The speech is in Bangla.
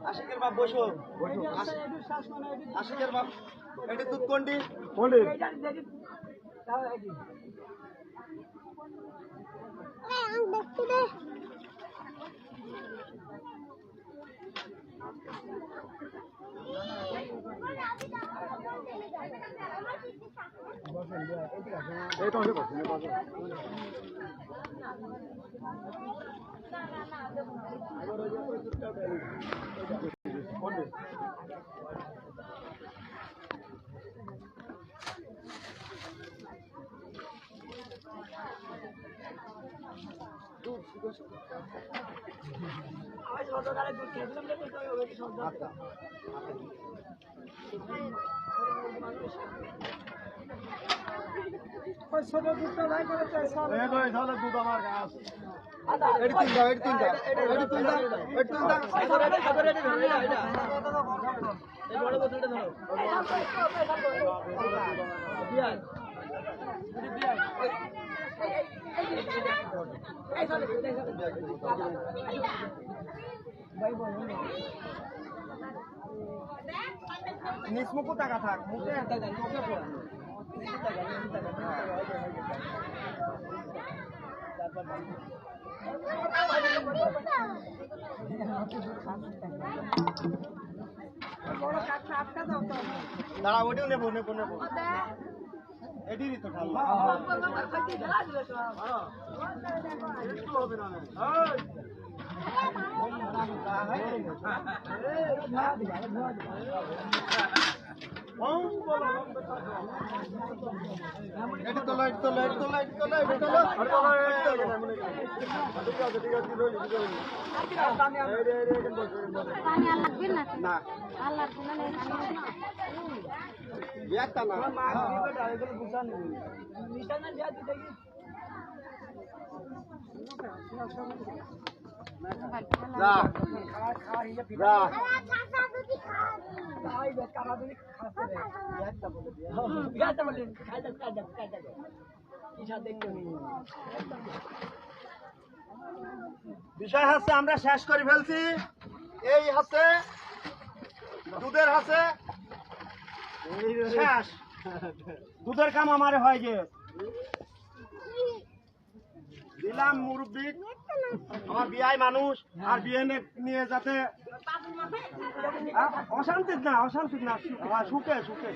আশিকের বাপ বসো, আশিকের বাপ এটা দুধ কোনটি? ছোট দুধটা ভাই করে দুধ আমার গাছ নিজ মুখো টাকা থাক মুখে দাঁড়া ওটিও নেবো নেবো নেবো এটিরই তো ঠান্ডা হবে না এটি তো লাইট তো লাইট তো লাইট তো লাইট তো না একটা না বিষয় হচ্ছে আমরা শেষ করে ফেলছি এই হচ্ছে দুধের হচ্ছে শেষ দুধের কাম আমার হয় যে দিলাম মুরব্বী আমার বিয়াই মানুষ আর বিয়ে নিয়ে যাতে অশান্তি না সুখে সুখে